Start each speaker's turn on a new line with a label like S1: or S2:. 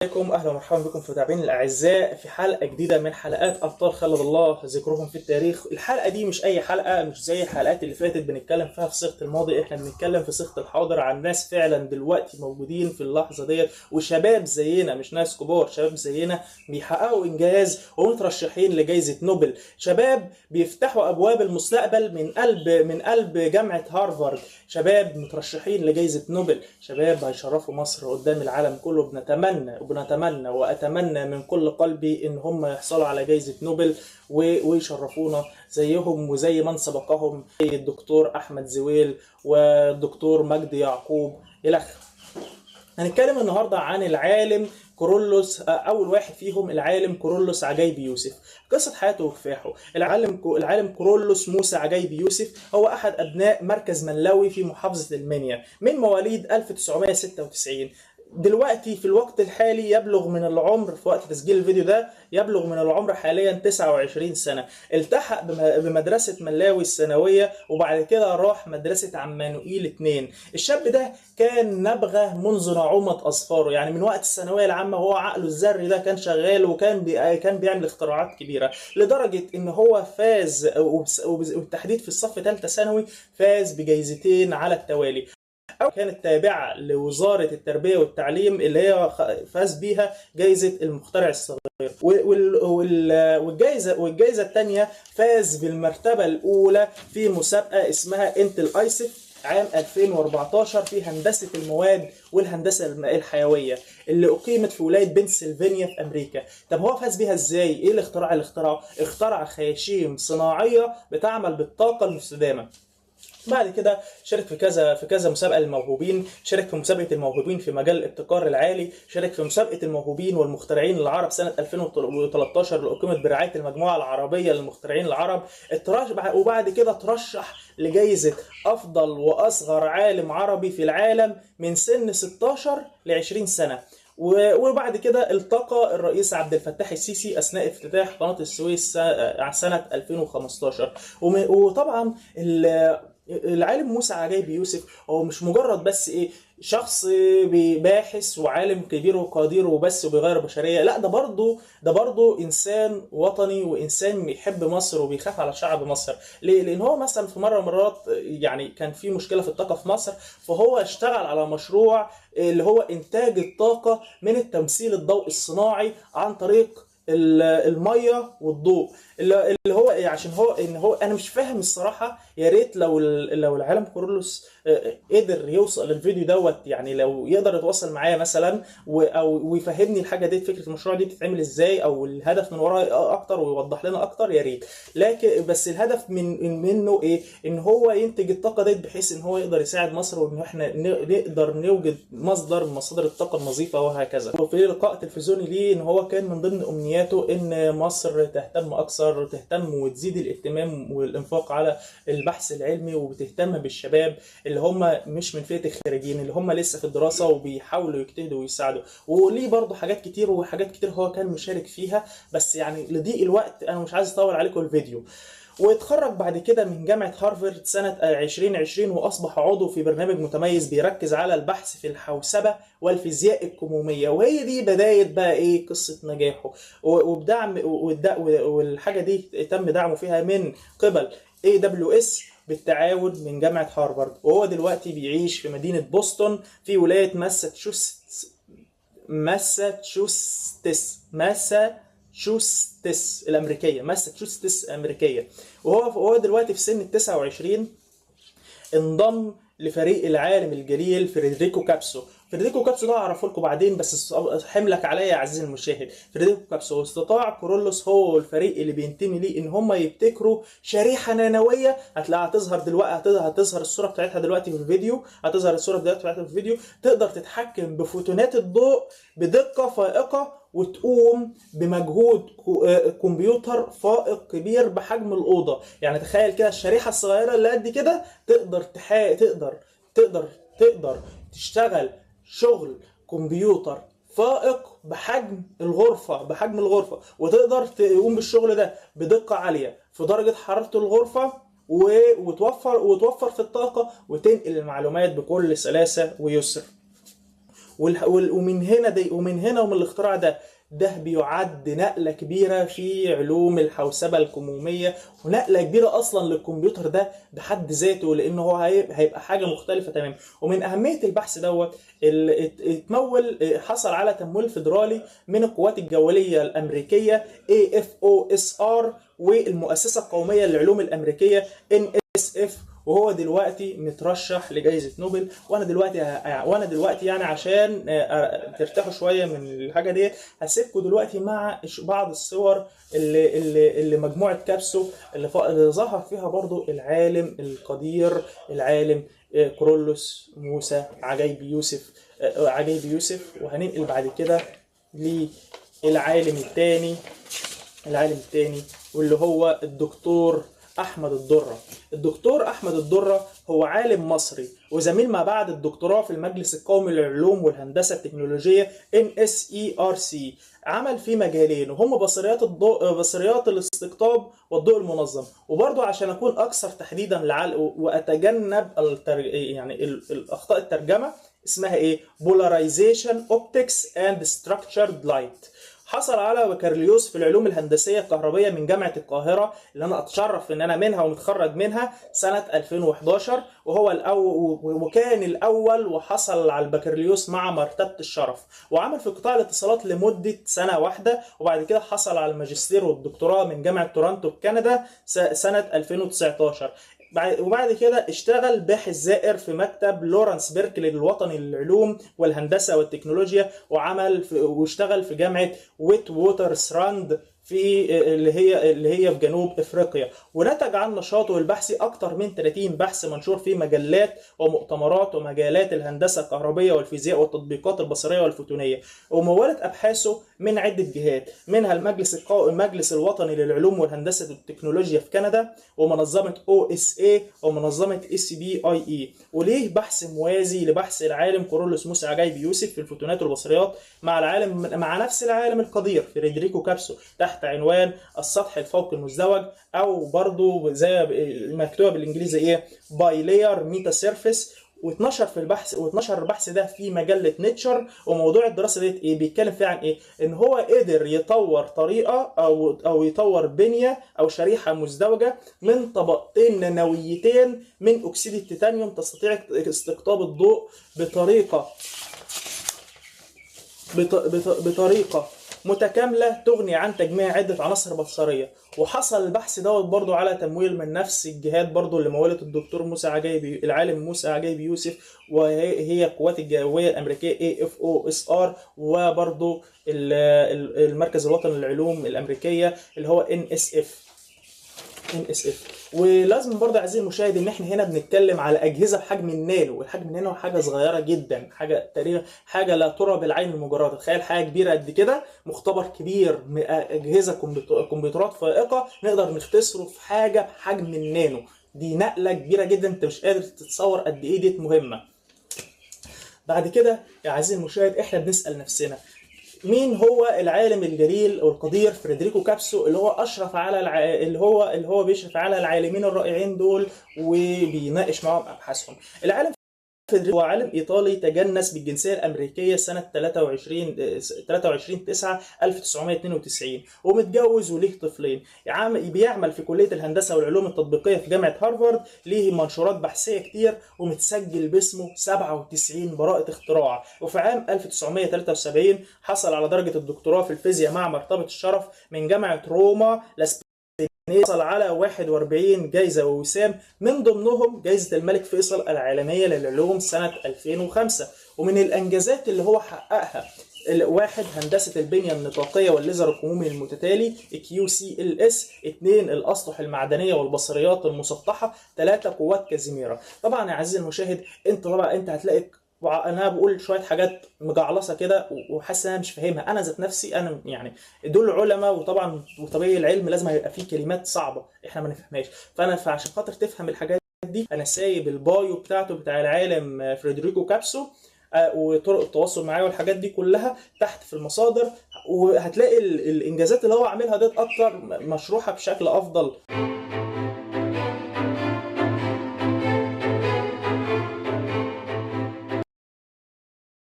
S1: عليكم، اهلا ومرحبا بكم في متابعين الاعزاء في حلقه جديده من حلقات ابطال خلد الله ذكرهم في التاريخ. الحلقه دي مش اي حلقه، مش زي الحلقات اللي فاتت بنتكلم فيها في صيغه الماضي. احنا بنتكلم في صيغه الحاضر عن ناس فعلا دلوقتي موجودين في اللحظه ديت، وشباب زينا، مش ناس كبار، شباب زينا بيحققوا انجاز ومترشحين لجائزه نوبل. شباب بيفتحوا ابواب المستقبل من قلب جامعه هارفارد. شباب مترشحين لجائزه نوبل، شباب هيشرفوا مصر قدام العالم كله. بنتمنى واتمنى من كل قلبي ان هم يحصلوا على جائزة نوبل ويشرفونا زيهم وزي من سبقهم، زي الدكتور احمد زويل والدكتور مجدي يعقوب الخ. هنتكلم النهارده عن العالم كورولوس. اول واحد فيهم العالم كورولوس عجيب يوسف. قصه حياته وكفاحه. العالم كورولوس موسى عجيب يوسف هو احد ابناء مركز منلوي في محافظه المنيا، من مواليد 1996. دلوقتي في الوقت الحالي يبلغ من العمر، في وقت تسجيل الفيديو ده يبلغ من العمر حاليا 29 سنة. التحق بمدرسة ملاوي الثانوية، وبعد كده راح مدرسة عمانوئيل 2. الشاب ده كان نبغة منذ نعومة أظفاره، يعني من وقت الثانوية العامة وهو عقله الذري ده كان شغال، وكان كان بيعمل اختراعات كبيرة، لدرجة إن هو فاز، وبالتحديد في الصف ثالثة ثانوي فاز بجائزتين على التوالي. أو كانت تابعة لوزارة التربية والتعليم اللي هي فاز بيها جائزة المخترع الصغير. والجائزة الثانية فاز بالمرتبة الأولى في مسابقة اسمها انتل ايسف عام 2014 في هندسة المواد والهندسة الحيوية، اللي أقيمت في ولاية بنسلفانيا في أمريكا. طب هو فاز بيها إزاي؟ إيه الاختراع اللي اخترعه؟ اخترع خياشيم صناعية بتعمل بالطاقة المستدامة. بعد كده شارك في كذا مسابقه للموهوبين. شارك في مسابقه الموهوبين في مجال الابتكار العالي، شارك في مسابقه الموهوبين والمخترعين العرب سنه 2013 اللي اقيمت برعايه المجموعه العربيه للمخترعين العرب. وبعد كده ترشح لجائزه افضل واصغر عالم عربي في العالم من سن 16 ل 20 سنه. وبعد كده التقى الرئيس عبد الفتاح السيسي اثناء افتتاح قناه السويس سنه 2015. وطبعا العالم موسى عجيب يوسف هو مش مجرد بس شخص باحث وعالم كبير وقدير وبس وبيغير البشريه، لا، ده برضه انسان وطني وانسان بيحب مصر وبيخاف على شعب مصر. ليه؟ لان هو مثلا في مره من المرات يعني كان في مشكله في الطاقه في مصر، فهو اشتغل على مشروع اللي هو انتاج الطاقه من التمثيل الضوئي الصناعي عن طريق الميه والضوء، اللي هو عشان هو انا مش فاهم الصراحه. يا ريت لو العالم كورولوس قدر يوصل للفيديو دوت، يعني لو يقدر يتواصل معايا مثلا او ويفهمني الحاجه دي، فكره المشروع دي بتتعمل ازاي او الهدف من وراها اكتر ويوضح لنا اكتر، يا ريت. لكن بس الهدف منه ايه؟ ان هو ينتج الطاقه دي بحيث ان هو يقدر يساعد مصر، وان احنا نقدر نوجد مصدر من مصادر الطاقه النظيفه وهكذا. وفي لقاء تلفزيوني ليه ان هو كان من ضمن امنياته ان مصر تهتم اكثر، تهتم وتزيد الاهتمام والانفاق على البحث العلمي، وبتهتم بالشباب اللي هم مش من فئة الخريجين، اللي هم لسه في الدراسة وبيحاولوا يجتهدوا ويساعدوا. وليه برضه حاجات كتير هو كان مشارك فيها، بس يعني لضيق الوقت انا مش عايز اطول عليكم الفيديو. واتخرج بعد كده من جامعة هارفارد سنة 2020، وأصبح عضو في برنامج متميز بيركز على البحث في الحوسبة والفيزياء الكمومية. وهي دي بداية بقى قصة نجاحه وبدعم، والحاجة دي تم دعمه فيها من قبل AWS بالتعاون من جامعة هارفارد. وهو دلوقتي بيعيش في مدينة بوسطن في ولاية ماساتشوستس الأمريكية. وهو دلوقتي في سن 29 انضم لفريق العالم الجليل فريدريكو كابسو. فريدريكو كابسو ده اعرفه لكم بعدين، بس حملك عليا يا عزيزي المشاهد. فريدريكو كابسو استطاع كورولوس هو الفريق اللي بينتمي ليه ان هم يبتكروا شريحه نانويه. هتلاقيها هتظهر دلوقتي، هتظهر الصوره بتاعتها دلوقتي في الفيديو، تقدر تتحكم بفوتونات الضوء بدقه فائقه، وتقوم بمجهود كمبيوتر فائق كبير بحجم الأوضة. يعني تخيل كده الشريحة الصغيرة اللي قد كده تقدر تشتغل شغل كمبيوتر فائق بحجم الغرفة، وتقدر تقوم بالشغل ده بدقة عالية في درجة حرارة الغرفة، وتوفر في الطاقة، وتنقل المعلومات بكل سلاسة ويسر. ومن هنا ومن الاختراع ده بيعد نقلة كبيرة في علوم الحوسبة الكمومية، ونقلة كبيرة أصلا للكمبيوتر ده بحد ذاته، لأنه هو هيبقى حاجة مختلفة تماما. ومن أهمية البحث دوت حصل على تمويل فيدرالي من القوات الجوية الأمريكية AFOSR والمؤسسة القومية للعلوم الأمريكية NSF، وهو دلوقتي مترشح لجائزة نوبل. وانا دلوقتي يعني عشان ترتاحوا شوية من الحاجة دي، هسيبكم دلوقتي مع بعض الصور اللي مجموعة كابسو اللي ظهر فيها برضو العالم القدير، العالم كورولوس موسى عجيب يوسف. وهننقل بعد كده للعالم الثاني واللي هو الدكتور أحمد الدرة. الدكتور أحمد الدرة هو عالم مصري وزميل ما بعد الدكتوراه في المجلس القومي للعلوم والهندسة التكنولوجية NSERC. عمل في مجالين وهم بصريات الاستقطاب والضوء المنظم. وبرضه عشان أكون أكثر تحديدا وأتجنب يعني الأخطاء الترجمة، اسمها إيه؟ Polarization Optics and Structured Light. حصل على بكالوريوس في العلوم الهندسية الكهربية من جامعة القاهرة، اللي أنا أتشرف إن أنا منها ومتخرج منها سنة 2011، وكان الأول وحصل على البكالوريوس مع مرتبة الشرف. وعمل في قطاع الاتصالات لمدة سنة واحدة، وبعد كده حصل على الماجستير والدكتوراه من جامعة تورنتو بكندا سنة 2019. وبعد كده اشتغل باحث زائر في مكتب لورانس بيركلي الوطني للعلوم والهندسة والتكنولوجيا، واشتغل في جامعة ويت ووترسراند اللي هي في جنوب افريقيا. ونتج عن نشاطه البحثي اكثر من 30 بحث منشور في مجلات ومؤتمرات ومجالات الهندسه الكهربيه والفيزياء والتطبيقات البصريه والفوتونيه. ومولت ابحاثه من عده جهات، منها المجلس الوطني للعلوم والهندسه والتكنولوجيا في كندا، ومنظمه OSA، ومنظمه SBIE. وليه بحث موازي لبحث العالم كورولوس موسى عجيب يوسف في الفوتونات والبصريات مع نفس العالم القدير فريدريكو كابسو تحت عنوان السطح الفوقي المزدوج، او برضو زي مكتوبه بالانجليزي ايه باي لاير ميتا سيرفيس. واتنشر البحث ده في مجله نيتشر. وموضوع الدراسه ديت ايه؟ بيتكلم فيها عن ايه؟ ان هو قدر يطور طريقه او يطور بنيه او شريحه مزدوجه من طبقتين نانويتين من اكسيد التيتانيوم تستطيع استقطاب الضوء بطريقه متكامله تغني عن تجميع عده عناصر بصريه. وحصل البحث دوت برضو على تمويل من نفس الجهات برضو اللي مولت الدكتور العالم موسى عجيب يوسف، وهي القوات الجويه الامريكيه AFOSR، وبرضو المركز الوطني للعلوم الامريكيه اللي هو NSF. ولازم برضه عزيزي المشاهد ان احنا هنا بنتكلم على اجهزه بحجم النانو. الحجم النانو حاجه صغيره جدا، حاجه تقريبا حاجه لا ترى بالعين المجرده. تخيل حاجه كبيره قد كده، مختبر كبير، اجهزه كمبيوترات فائقه نقدر نختصره في حاجه بحجم النانو. دي نقله كبيره جدا، انت مش قادر تتصور قد ايه دي مهمه. بعد كده يا عزيزي المشاهد احنا بنسال نفسنا، مين هو العالم الجليل والقدير فريدريكو كابسو اللي هو اشرف على اللي هو بيشرف على العالمين الرائعين دول وبيناقش معهم ابحاثهم؟ العالم هو عالم ايطالي تجنس بالجنسيه الامريكيه سنه 23/9/1992، ومتجوز وليه طفلين. بيعمل في كليه الهندسه والعلوم التطبيقيه في جامعه هارفارد، ليه منشورات بحثيه كتير، ومتسجل باسمه 97 براءه اختراع. وفي عام 1973 حصل على درجه الدكتوراه في الفيزياء مع مرتبه الشرف من جامعه روما. حصل على 41 جايزة ووسام، من ضمنهم جايزة الملك فيصل العالمية للعلوم سنة 2005. ومن الأنجازات اللي هو حققها: 1. هندسة البنية النطاقية والليزر الكمومي المتتالي QCLS. 2. الأسطح المعدنية والبصريات المسطحة. 3. قوات كازيميرا. طبعا يا عزيزي المشاهد انت هتلاقي انا بقول شويه حاجات مجعلصه كده وحاسس ان انا مش فاهمها. انا ذات نفسي انا يعني دول علماء، وطبعا وطبيعي العلم لازم هيبقى فيه كلمات صعبه احنا ما نفهمهاش. فعشان خاطر تفهم الحاجات دي انا سايب البايو بتاع العالم فريدريكو كابسو وطرق التواصل معاه والحاجات دي كلها تحت في المصادر، وهتلاقي الانجازات اللي هو عاملها ديت اكتر مشروحه بشكل افضل.